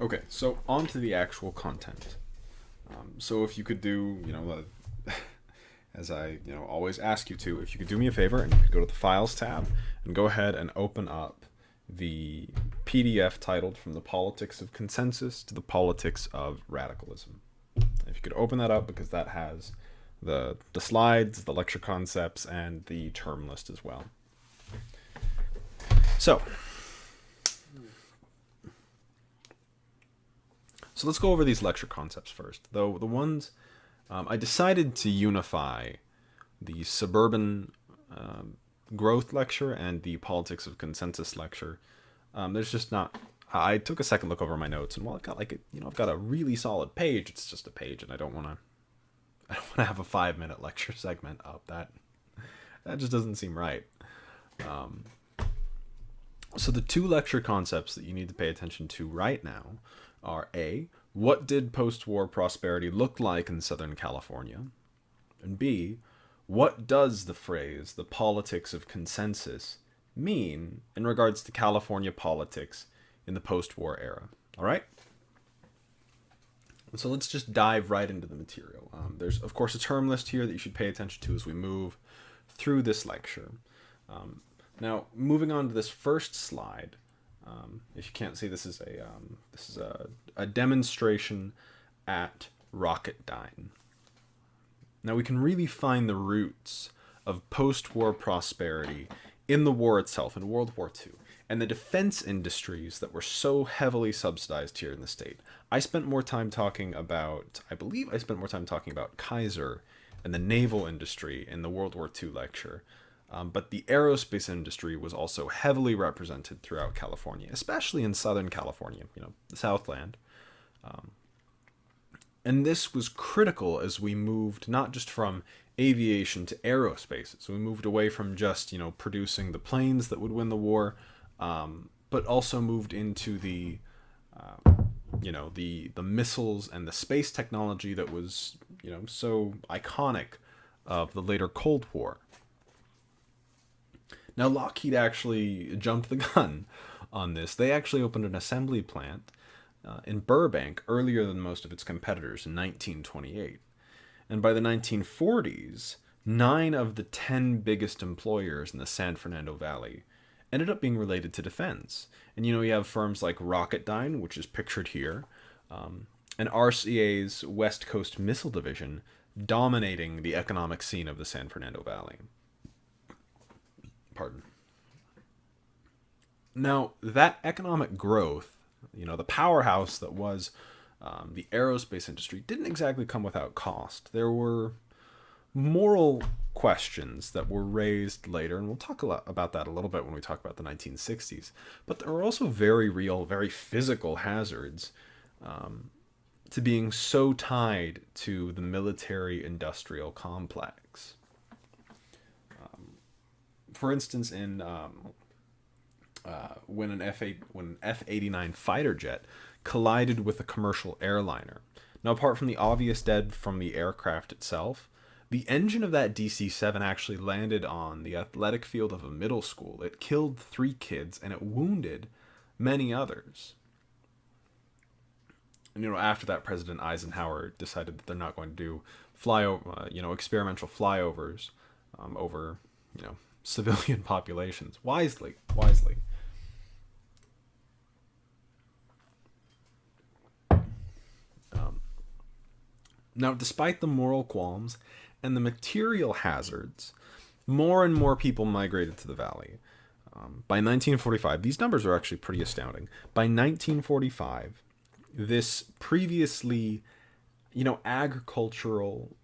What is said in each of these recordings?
Okay, so on to the actual content. So if you could do, as I, always ask you to, if you could do me a favor and you could go to the Files tab and go ahead and open up the PDF titled From the Politics of Consensus to the Politics of Radicalism. If you could open that up, because that has the slides, the lecture concepts, and the term list as well. So let's go over these lecture concepts first. Though the ones I decided to unify the Suburban growth lecture and the politics of consensus lecture. There's just not. I took a second look over my notes, and while I've got I've got a really solid page. It's just a page, and I don't want to. I don't want to have a 5-minute lecture segment up. That just doesn't seem right. So the two lecture concepts that you need to pay attention to right now are A, what did post-war prosperity look like in Southern California? And B, what does the phrase, the politics of consensus, mean in regards to California politics in the post-war era? All right? So let's just dive right into the material. There's, of course, a term list here that you should pay attention to as we move through this lecture. Now, moving on to this first slide, if you can't see, this is a demonstration at Rocketdyne. Now, we can really find the roots of post-war prosperity in the war itself, in World War II, and the defense industries that were so heavily subsidized here in the state. I believe I spent more time talking about Kaiser and the naval industry in the World War II lecture. But the aerospace industry was also heavily represented throughout California, especially in Southern California, the Southland. And this was critical as we moved not just from aviation to aerospace. So we moved away from just, producing the planes that would win the war, but also moved into the missiles and the space technology that was, so iconic of the later Cold War. Now, Lockheed actually jumped the gun on this. They actually opened an assembly plant in Burbank earlier than most of its competitors in 1928. And by the 1940s, 9 of the 10 biggest employers in the San Fernando Valley ended up being related to defense. And you have firms like Rocketdyne, which is pictured here, and RCA's West Coast Missile Division dominating the economic scene of the San Fernando Valley. Pardon. Now, that economic growth, the powerhouse that was the aerospace industry, didn't exactly come without cost. There were moral questions that were raised later, and we'll talk about that a little bit when we talk about the 1960s. But there were also very real, very physical hazards to being so tied to the military-industrial complex. For instance, in when an F-89 fighter jet collided with a commercial airliner. Now, apart from the obvious dead from the aircraft itself, the engine of that DC-7 actually landed on the athletic field of a middle school. It killed 3 kids and it wounded many others. And, after that, President Eisenhower decided that they're not going to do experimental flyovers over, civilian populations. Wisely. Now, despite the moral qualms and the material hazards, more and more people migrated to the valley. By 1945, these numbers are actually pretty astounding. By 1945, this previously, agricultural,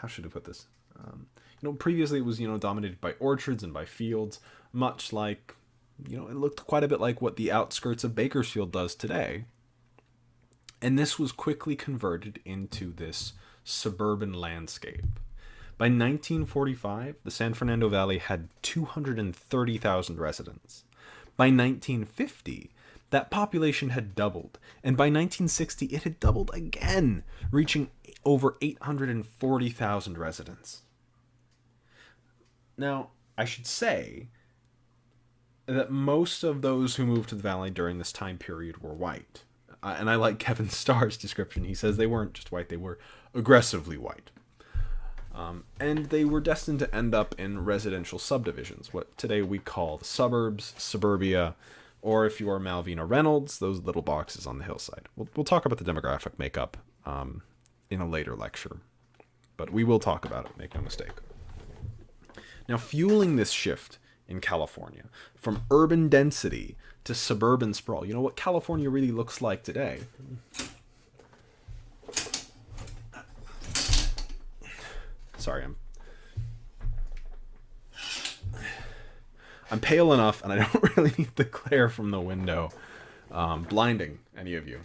how should I put this? Previously it was, dominated by orchards and by fields, much like, it looked quite a bit like what the outskirts of Bakersfield does today. And this was quickly converted into this suburban landscape. By 1945, the San Fernando Valley had 230,000 residents. By 1950, that population had doubled, and by 1960, it had doubled again, reaching over 840,000 residents. Now, I should say that most of those who moved to the valley during this time period were white. And I like Kevin Starr's description. He says they weren't just white, they were aggressively white. And they were destined to end up in residential subdivisions, what today we call the suburbs, suburbia, or if you are Malvina Reynolds, those little boxes on the hillside. We'll talk about the demographic makeup in a later lecture, but we will talk about it, make no mistake. Now, fueling this shift in California from urban density to suburban sprawl, you know what California really looks like today? Sorry, I'm pale enough, and I don't really need the glare from the window blinding any of you.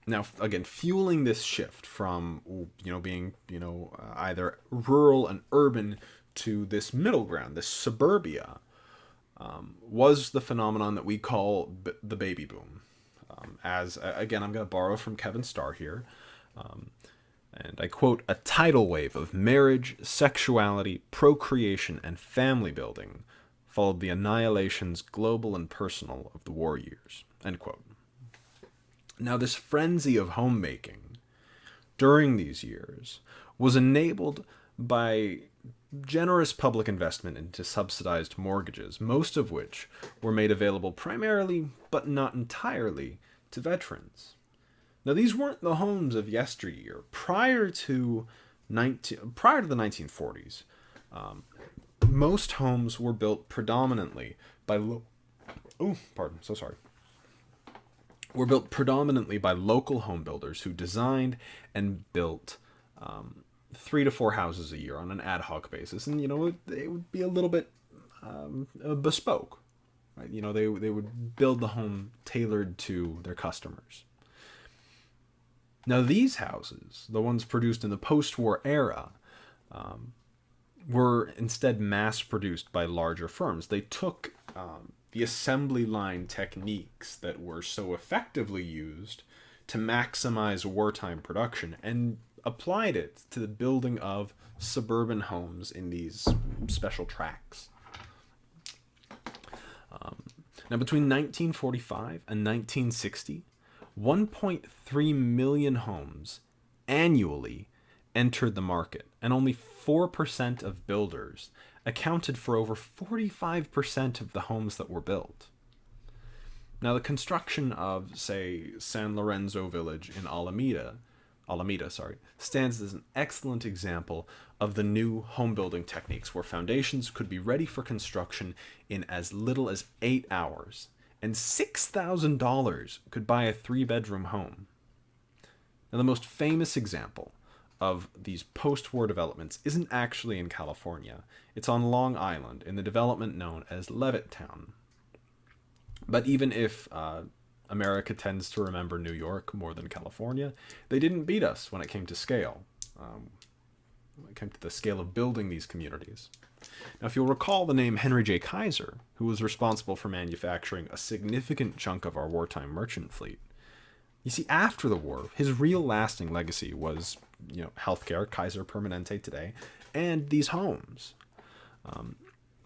Now, again, fueling this shift from being either rural and urban to this middle ground, this suburbia, was the phenomenon that we call the baby boom. As again, I'm going to borrow from Kevin Starr here, and I quote, "A tidal wave of marriage, sexuality, procreation, and family building followed the annihilations, global and personal, of the war years." End quote. Now, this frenzy of homemaking during these years was enabled by generous public investment into subsidized mortgages, most of which were made available primarily, but not entirely, to veterans. Now, these weren't the homes of yesteryear. Prior to the 1940s, most homes were built predominantly by were built predominantly by local home builders who designed and built 3 to 4 houses a year on an ad hoc basis, and they would be a little bit bespoke, right? They would build the home tailored to their customers. Now, these houses, the ones produced in the post-war era, were instead mass-produced by larger firms. They took the assembly line techniques that were so effectively used to maximize wartime production and applied it to the building of suburban homes in these special tracts. Now, between 1945 and 1960, 1.3 million homes annually entered the market, and only 4% of builders accounted for over 45% of the homes that were built. Now, the construction of, say, San Lorenzo Village in Alameda, stands as an excellent example of the new home building techniques where foundations could be ready for construction in as little as 8 hours, and $6,000 could buy a 3-bedroom home. Now, the most famous example of these post-war developments isn't actually in California. It's on Long Island in the development known as Levittown. But even if America tends to remember New York more than California, they didn't beat us when it came to scale, when it came to the scale of building these communities. Now, if you'll recall the name Henry J. Kaiser, who was responsible for manufacturing a significant chunk of our wartime merchant fleet, you see, after the war, his real lasting legacy was, healthcare, Kaiser Permanente today, and these homes.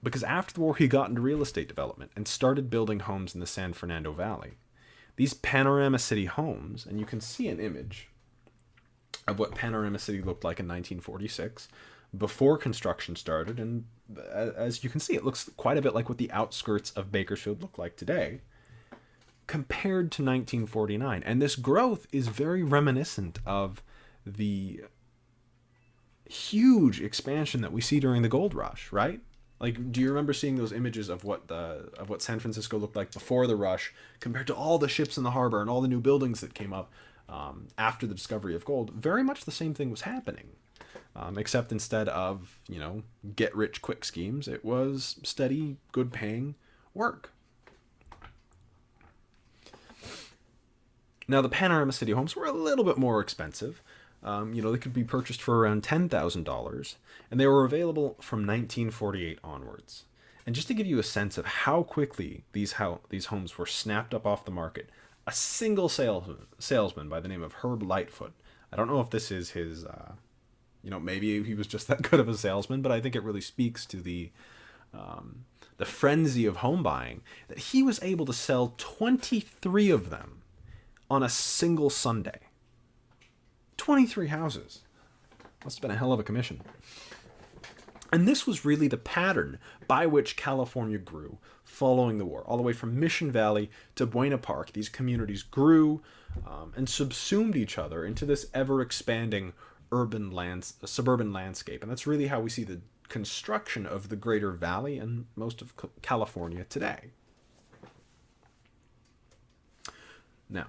Because after the war, he got into real estate development and started building homes in the San Fernando Valley. These Panorama City homes, and you can see an image of what Panorama City looked like in 1946 before construction started, and as you can see, it looks quite a bit like what the outskirts of Bakersfield look like today compared to 1949. And this growth is very reminiscent of the huge expansion that we see during the gold rush, right? Like, do you remember seeing those images of what San Francisco looked like before the rush compared to all the ships in the harbor and all the new buildings that came up after the discovery of gold? Very much the same thing was happening, except instead of, get-rich-quick schemes, it was steady, good-paying work. Now, the Panorama City homes were a little bit more expensive. They could be purchased for around $10,000, and they were available from 1948 onwards. And just to give you a sense of how quickly these homes were snapped up off the market, a single salesman by the name of Herb Lightfoot, I don't know if this is his Maybe he was just that good of a salesman, but I think it really speaks to the frenzy of home buying that he was able to sell 23 of them on a single Sunday. 23 houses. Must have been a hell of a commission. And this was really the pattern by which California grew following the war. All the way from Mission Valley to Buena Park, these communities grew and subsumed each other into this ever-expanding suburban landscape. And that's really how we see the construction of the Greater Valley and most of California today. Now,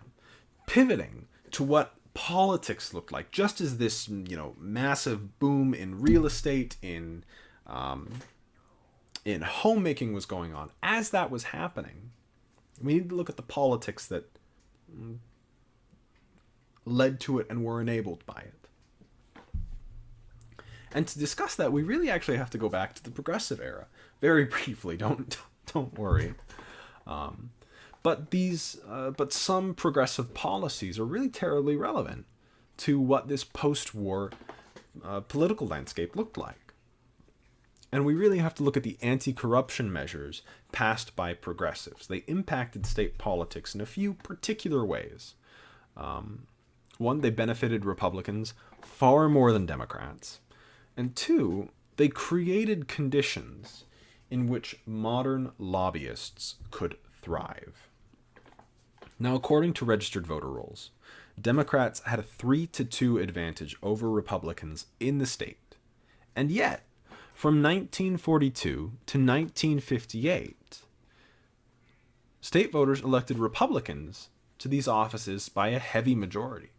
pivoting to what politics looked like, just as this massive boom in real estate, in homemaking was going on, as that was happening, we need to look at the politics that led to it and were enabled by it. And to discuss that, we really actually have to go back to the Progressive era, very briefly. Don't worry. But some progressive policies are really terribly relevant to what this post-war political landscape looked like. And we really have to look at the anti-corruption measures passed by progressives. They impacted state politics in a few particular ways. One, they benefited Republicans far more than Democrats. And two, they created conditions in which modern lobbyists could thrive. Now, according to registered voter rolls, Democrats had a 3-2 advantage over Republicans in the state. And yet, from 1942 to 1958, state voters elected Republicans to these offices by a heavy majority.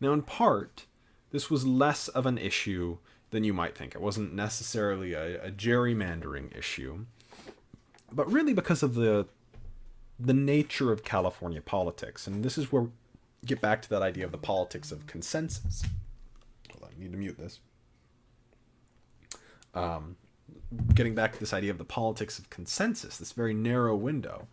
Now, in part, this was less of an issue than you might think. It wasn't necessarily a gerrymandering issue, but really because of the nature of California politics. And this is where we get back to that idea of the politics of consensus. Hold on, I need to mute this. Getting back to this idea of the politics of consensus, this very narrow window.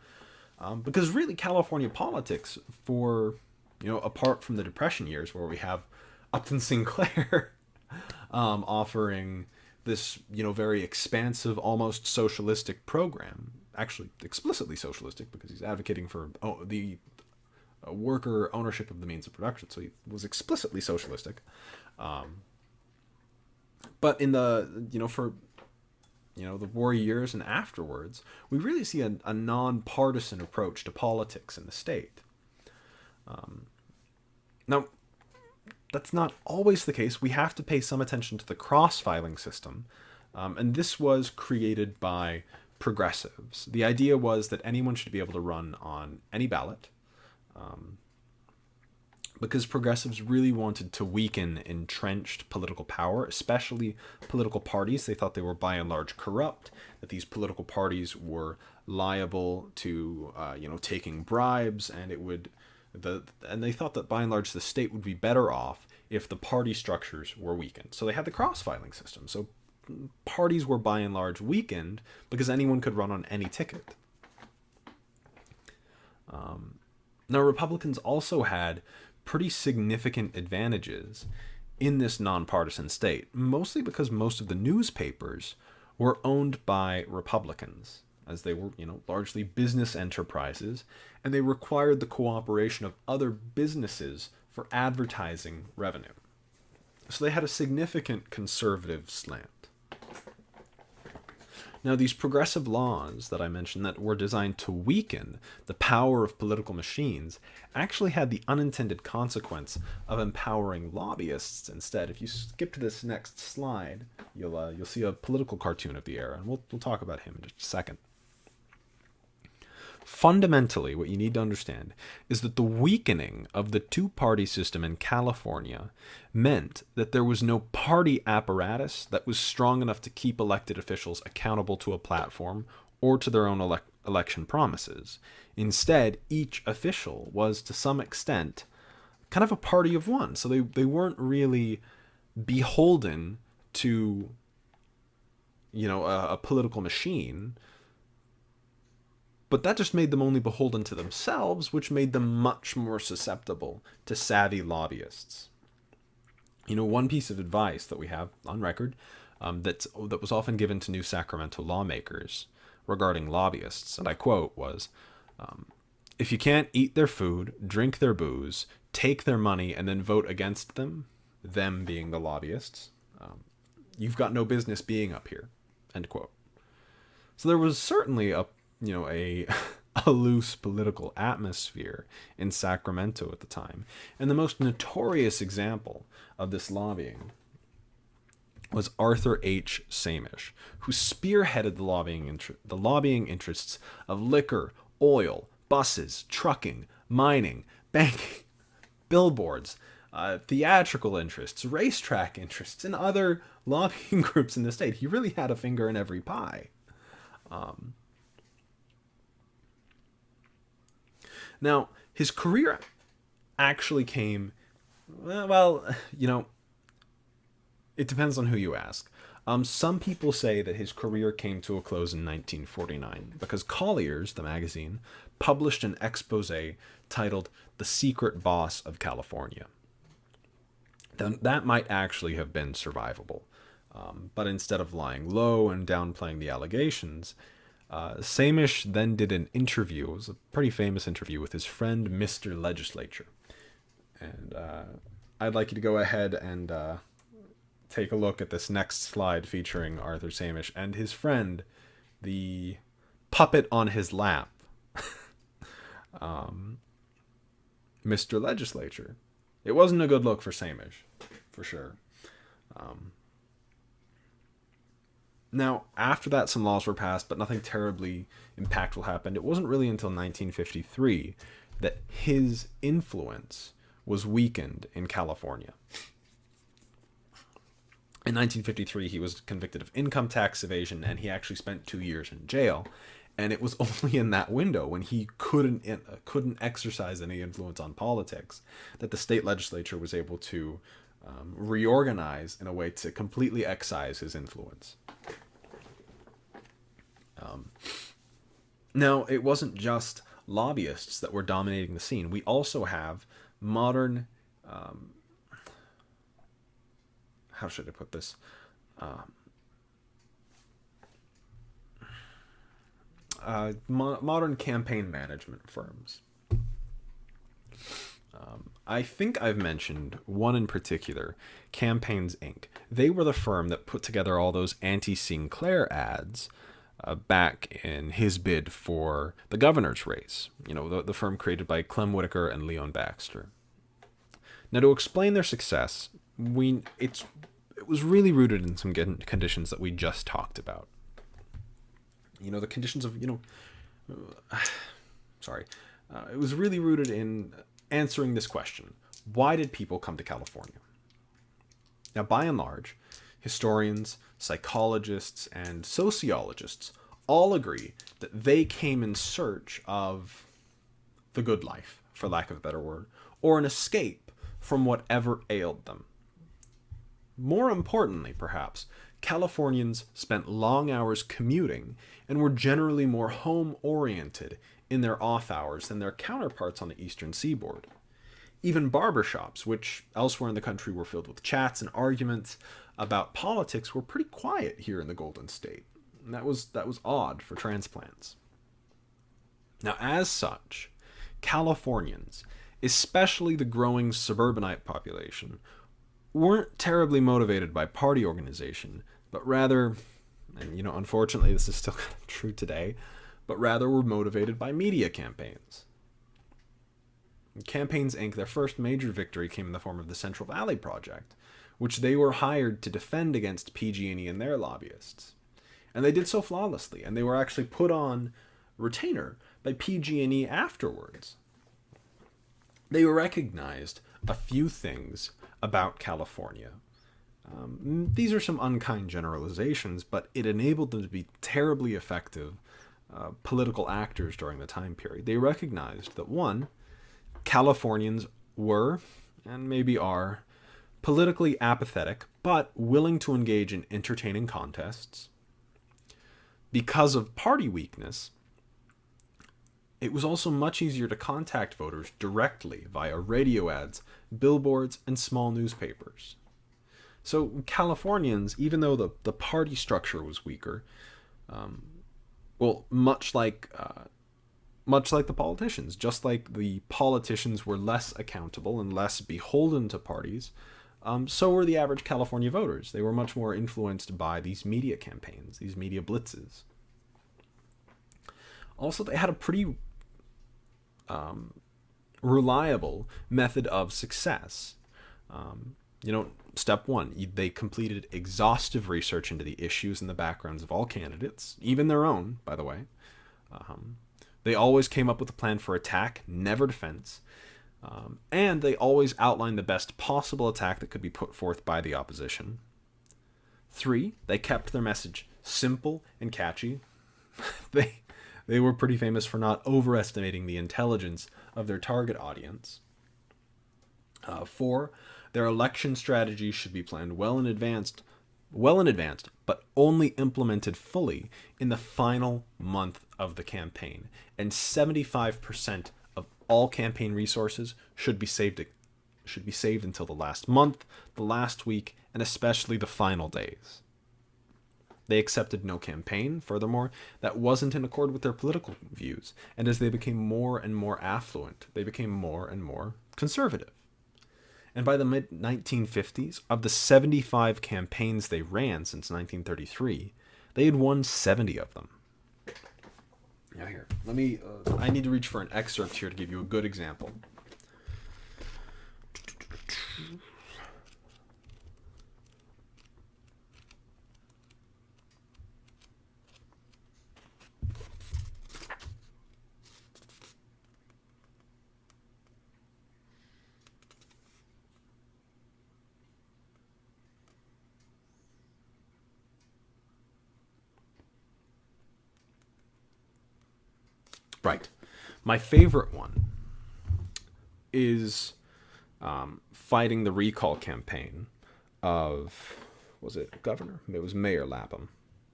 Because really California politics, apart from the Depression years where we have Upton Sinclair offering this, very expansive, almost socialistic program, actually explicitly socialistic because he's advocating for the worker ownership of the means of production. So he was explicitly socialistic. But in the war years and afterwards, we really see a nonpartisan approach to politics in the state. Now, that's not always the case. We have to pay some attention to the cross-filing system, and this was created by progressives. The idea was that anyone should be able to run on any ballot, because progressives really wanted to weaken entrenched political power, especially political parties. They thought they were by and large corrupt, that these political parties were liable to taking bribes, and and they thought that by and large the state would be better off if the party structures were weakened. So they had the cross-filing system. So parties were by and large weakened because anyone could run on any ticket. Now, Republicans also had pretty significant advantages in this nonpartisan state, mostly because most of the newspapers were owned by Republicans, as they were, largely business enterprises, and they required the cooperation of other businesses for advertising revenue. So they had a significant conservative slant. Now, these progressive laws that I mentioned that were designed to weaken the power of political machines actually had the unintended consequence of empowering lobbyists instead. If you skip to this next slide, you'll see a political cartoon of the era, and we'll talk about him in just a second. Fundamentally, what you need to understand is that the weakening of the two-party system in California meant that there was no party apparatus that was strong enough to keep elected officials accountable to a platform or to their own election promises. Instead, each official was, to some extent, kind of a party of one. So they weren't really beholden to, a political machine. But that just made them only beholden to themselves, which made them much more susceptible to savvy lobbyists. One piece of advice that we have on record that was often given to New Sacramento lawmakers regarding lobbyists, and I quote, was, if you can't eat their food, drink their booze, take their money, and then vote against them being the lobbyists, you've got no business being up here, end quote. So there was certainly a a loose political atmosphere in Sacramento at the time. And the most notorious example of this lobbying was Arthur H. Samish, who spearheaded the lobbying interests of liquor, oil, buses, trucking, mining, banking, billboards, theatrical interests, racetrack interests, and other lobbying groups in the state. He really had a finger in every pie. Now, his career actually came, it depends on who you ask. Some people say that his career came to a close in 1949 because Collier's, the magazine, published an expose titled "The Secret Boss of California." That might actually have been survivable. But instead of lying low and downplaying the allegations, Samish then did an interview. It was a pretty famous interview with his friend, Mr. Legislature. And I'd like you to go ahead and take a look at this next slide featuring Arthur Samish and his friend, the puppet on his lap, Mr. Legislature. It wasn't a good look for Samish, for sure. Now, after that, some laws were passed, but nothing terribly impactful happened. It wasn't really until 1953 that his influence was weakened in California. In 1953, he was convicted of income tax evasion, and he actually spent 2 years in jail. And it was only in that window, when he couldn't exercise any influence on politics, that the state legislature was able to reorganize in a way to completely excise his influence. Now, it wasn't just lobbyists that were dominating the scene. We also have modern, how should I put this? Modern campaign management firms. I think I've mentioned one in particular, Campaigns Inc. They were the firm that put together all those anti-Sinclair ads back in his bid for the governor's race. The firm created by Clem Whitaker and Leon Baxter. Now, to explain their success, it was really rooted in some conditions that we just talked about. The conditions of, it was really rooted in answering this question: why did people come to California? Now, by and large, historians, psychologists, and sociologists all agree that they came in search of the good life, for lack of a better word, or an escape from whatever ailed them. More importantly, perhaps, Californians spent long hours commuting and were generally more home-oriented in their off hours than their counterparts on the eastern seaboard. Even barbershops, which elsewhere in the country were filled with chats and arguments about politics, were pretty quiet here in the Golden State. And that was odd for transplants. Now, as such, Californians, especially the growing suburbanite population, weren't terribly motivated by party organization, but rather, and unfortunately this is still true today, but rather were motivated by media campaigns. Campaigns Inc., their first major victory came in the form of the Central Valley Project, which they were hired to defend against PG&E and their lobbyists. And they did so flawlessly, and they were actually put on retainer by PG&E afterwards. They recognized a few things about California. These are some unkind generalizations, but it enabled them to be terribly effective political actors during the time period. They recognized that, one, Californians were, and maybe are, politically apathetic, but willing to engage in entertaining contests. Because of party weakness, it was also much easier to contact voters directly via radio ads, billboards, and small newspapers. So Californians, even though the party structure was weaker, well, much like the politicians, just like the politicians were less accountable and less beholden to parties, so were the average California voters. They were much more influenced by these media campaigns, these media blitzes. Also, they had a pretty reliable method of success. Step one, they completed exhaustive research into the issues and the backgrounds of all candidates, even their own, by the way. They always came up with a plan for attack, never defense. And they always outlined the best possible attack that could be put forth by the opposition. 3, they kept their message simple and catchy. They were pretty famous for not overestimating the intelligence of their target audience. 4, their election strategies should be planned well in advance, but only implemented fully in the final month of the campaign. And 75% of all campaign resources should be saved until the last month, the last week, and especially the final days. They accepted no campaign, furthermore, that wasn't in accord with their political views, and as they became more and more affluent, they became more and more conservative. And by the mid-1950s, of the 75 campaigns they ran since 1933, they had won 70 of them. Now here, I need to reach for an excerpt here to give you a good example. Right. My favorite one is fighting the recall campaign of, was it governor? It was Mayor Lapham.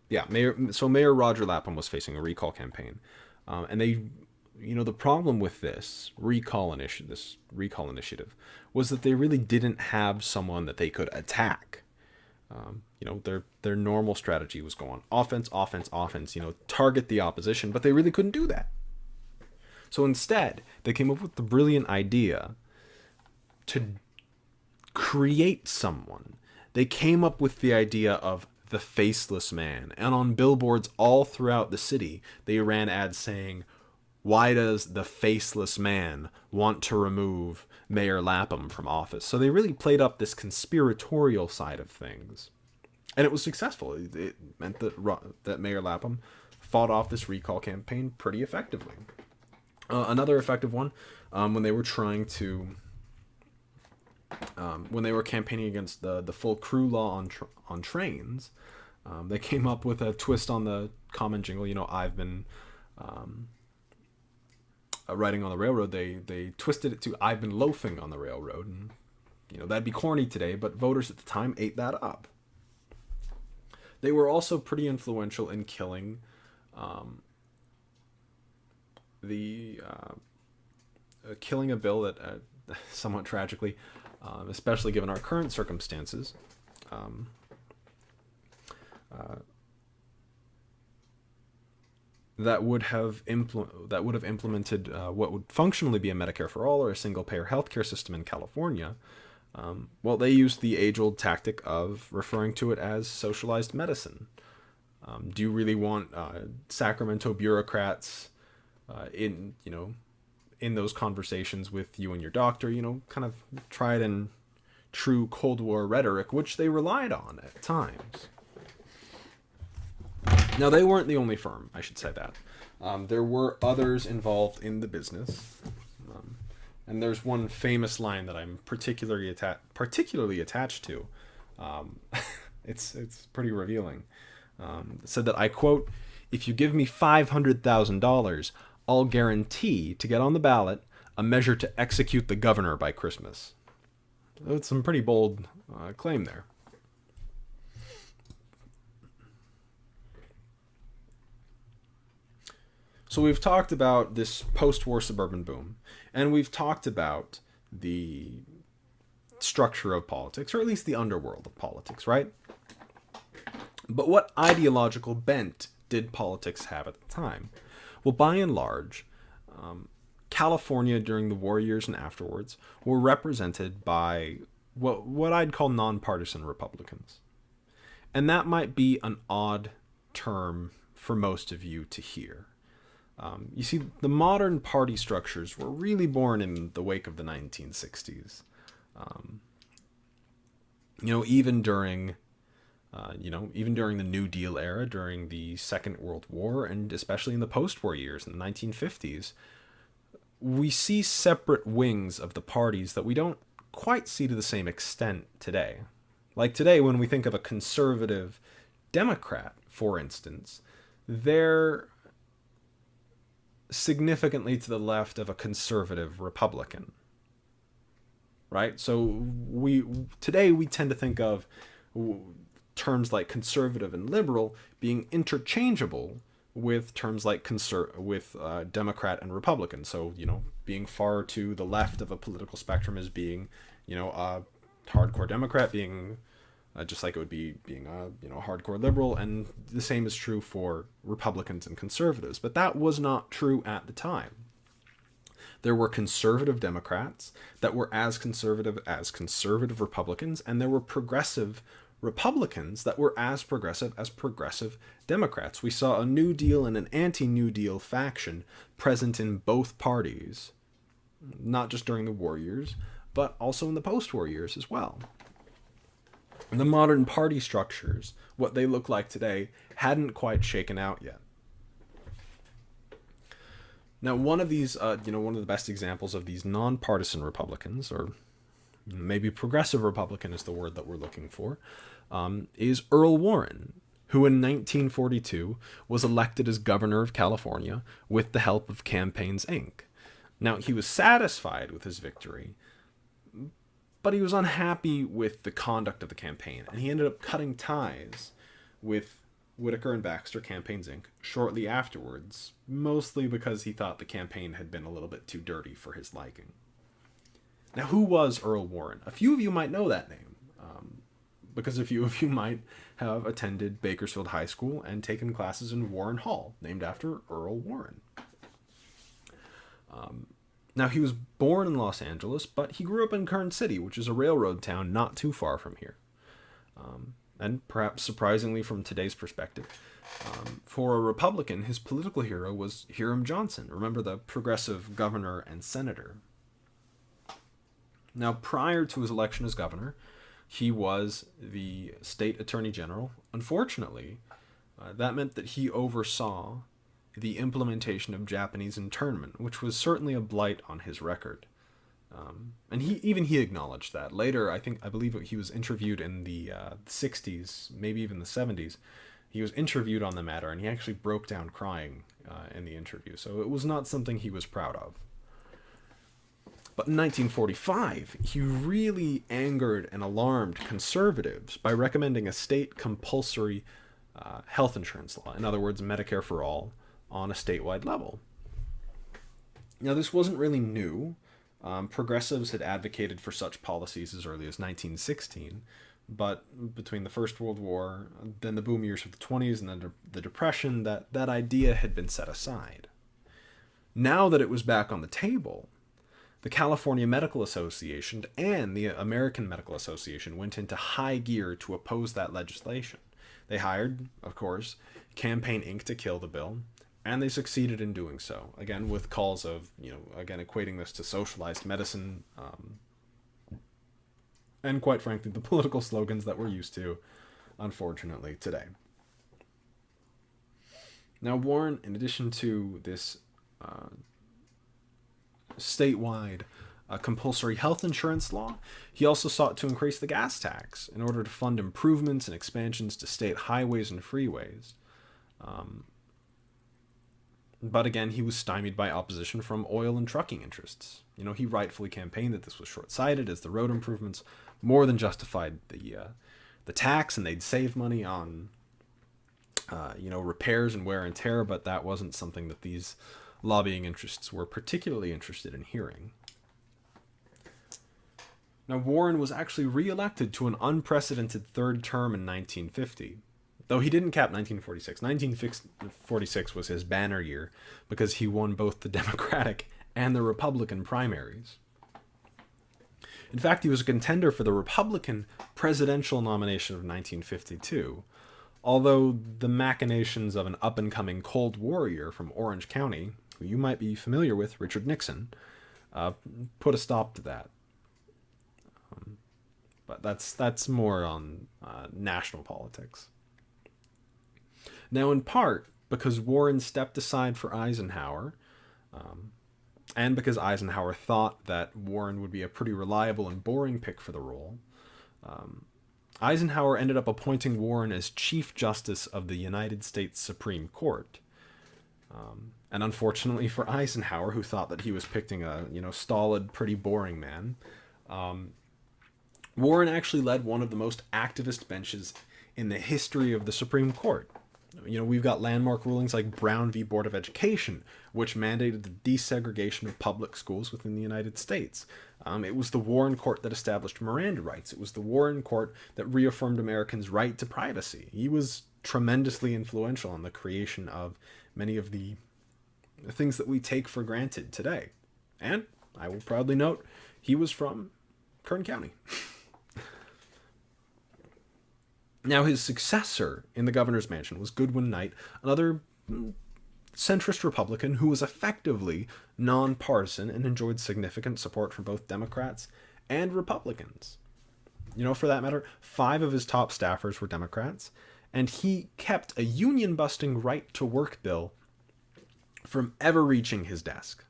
Yeah, Mayor Roger Lapham was facing a recall campaign. And they, the problem with this recall initiative was that they really didn't have someone that they could attack. Their normal strategy was go on offense, target the opposition, but they really couldn't do that. So instead, they came up with the brilliant idea to create someone. They came up with the idea of the faceless man. And on billboards all throughout the city, they ran ads saying, "Why does the faceless man want to remove Mayor Lapham from office?" So they really played up this conspiratorial side of things. And it was successful. It meant that Mayor Lapham fought off this recall campaign pretty effectively. Another effective one, when they were campaigning against the full crew law on trains, they came up with a twist on the common jingle. I've been riding on the railroad. They twisted it to "I've been loafing on the railroad," and that'd be corny today, but voters at the time ate that up. They were also pretty influential in killing killing a bill that, somewhat tragically, especially given our current circumstances, that would have implemented what would functionally be a Medicare for all or a single-payer healthcare system in California. They used the age-old tactic of referring to it as socialized medicine. Do you really want Sacramento bureaucrats in those conversations with you and your doctor, kind of tried and true Cold War rhetoric, which they relied on at times. Now, they weren't the only firm, I should say that. There were others involved in the business. And there's one famous line that I'm particularly attached to. It's pretty revealing. It said that, I quote, "If you give me $500,000, I'll guarantee to get on the ballot a measure to execute the governor by Christmas." That's some pretty bold claim there. So we've talked about this post-war suburban boom, and we've talked about the structure of politics, or at least the underworld of politics, right? But what ideological bent did politics have at the time? Well, by and large, California during the war years and afterwards were represented by what I'd call nonpartisan Republicans. And that might be an odd term for most of you to hear. You see, the modern party structures were really born in the wake of the 1960s. Even during the New Deal era, during the Second World War, and especially in the post-war years in the 1950s, we see separate wings of the parties that we don't quite see to the same extent today. Like today, when we think of a conservative Democrat, for instance, they're significantly to the left of a conservative Republican, right? So today we tend to think of terms like conservative and liberal being interchangeable with terms like Democrat and Republican. So, being far to the left of a political spectrum is being, a hardcore Democrat, being just like it would be being a hardcore liberal, and the same is true for Republicans and conservatives. But that was not true at the time. There were conservative Democrats that were as conservative Republicans, and there were progressive Republicans that were as progressive Democrats. We saw a New Deal and an anti-New Deal faction present in both parties, not just during the war years, but also in the post-war years as well. And the modern party structures, what they look like today, hadn't quite shaken out yet. Now, one of these, one of the best examples of these nonpartisan Republicans, or maybe progressive Republican is the word that we're looking for, is Earl Warren, who in 1942 was elected as governor of California with the help of Campaigns Inc. Now, he was satisfied with his victory, but he was unhappy with the conduct of the campaign, and he ended up cutting ties with Whitaker and Baxter Campaigns Inc. shortly afterwards, mostly because he thought the campaign had been a little bit too dirty for his liking. Now, who was Earl Warren? A few of you might know that name, because a few of you might have attended Bakersfield High School and taken classes in Warren Hall, named after Earl Warren. Now, he was born in Los Angeles, but he grew up in Kern City, which is a railroad town not too far from here. And perhaps surprisingly from today's perspective, for a Republican, his political hero was Hiram Johnson. Remember, the progressive governor and senator. Now, prior to his election as governor, he was the state attorney general. Unfortunately, that meant that he oversaw the implementation of Japanese internment, which was certainly a blight on his record. And he acknowledged that. Later, I believe he was interviewed in the 60s, maybe even the 70s. He was interviewed on the matter, and he actually broke down crying in the interview. So it was not something he was proud of. But in 1945, he really angered and alarmed conservatives by recommending a state compulsory health insurance law. In other words, Medicare for all on a statewide level. Now, this wasn't really new. Progressives had advocated for such policies as early as 1916, but between the First World War, then the boom years of the 20s, and then the Depression, that idea had been set aside. Now that it was back on the table, the California Medical Association and the American Medical Association went into high gear to oppose that legislation. They hired, of course, Campaign Inc. to kill the bill, and they succeeded in doing so. Again, with calls of, equating this to socialized medicine, and quite frankly, the political slogans that we're used to, unfortunately, today. Now, Warren, in addition to this statewide compulsory health insurance law, he also sought to increase the gas tax in order to fund improvements and expansions to state highways and freeways. But again, he was stymied by opposition from oil and trucking interests. He rightfully campaigned that this was short-sighted, as the road improvements more than justified the tax, and they'd save money on repairs and wear and tear, but that wasn't something that these lobbying interests were particularly interested in hearing. Now, Warren was actually re-elected to an unprecedented third term in 1950, though he didn't cap 1946. 1946 was his banner year because he won both the Democratic and the Republican primaries. In fact, he was a contender for the Republican presidential nomination of 1952, although the machinations of an up-and-coming Cold Warrior from Orange County, who you might be familiar with, Richard Nixon, put a stop to that. But that's more on national politics. Now, in part, because Warren stepped aside for Eisenhower, and because Eisenhower thought that Warren would be a pretty reliable and boring pick for the role, Eisenhower ended up appointing Warren as Chief Justice of the United States Supreme Court. And unfortunately for Eisenhower, who thought that he was picking a stolid, pretty boring man, Warren actually led one of the most activist benches in the history of the Supreme Court. We've got landmark rulings like Brown v. Board of Education, which mandated the desegregation of public schools within the United States. It was the Warren Court that established Miranda rights. It was the Warren Court that reaffirmed Americans' right to privacy. He was tremendously influential in the creation of many of the things that we take for granted today. And I will proudly note, he was from Kern County. Now, his successor in the governor's mansion was Goodwin Knight, another centrist Republican who was effectively nonpartisan and enjoyed significant support from both Democrats and Republicans. For that matter, 5 of his top staffers were Democrats, and he kept a union-busting right-to-work bill from ever reaching his desk.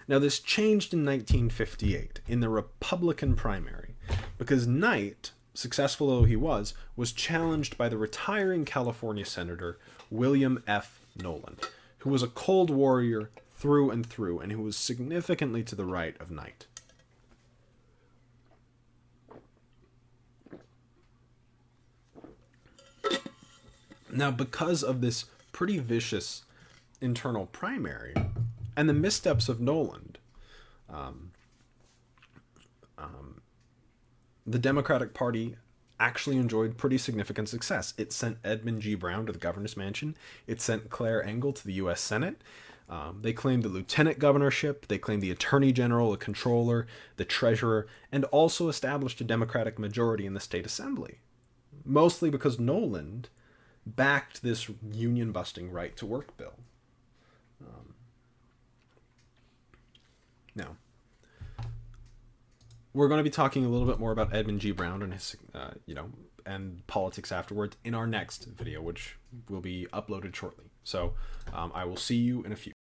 Now, this changed in 1958 in the Republican primary because Knight, successful though he was challenged by the retiring California Senator William F. Nolan, who was a Cold Warrior through and through and who was significantly to the right of Knight. Now, because of this pretty vicious internal primary and the missteps of Nolan, the Democratic Party actually enjoyed pretty significant success. It sent Edmund G. Brown to the governor's mansion. It sent Claire Engel to the U.S. Senate. They claimed the lieutenant governorship. They claimed the attorney general, the controller, the treasurer, and also established a Democratic majority in the state assembly. Mostly because Nolan backed this union-busting right-to-work bill. Now, we're going to be talking a little bit more about Edmund G. Brown and his, and politics afterwards in our next video, which will be uploaded shortly. So I will see you in a few.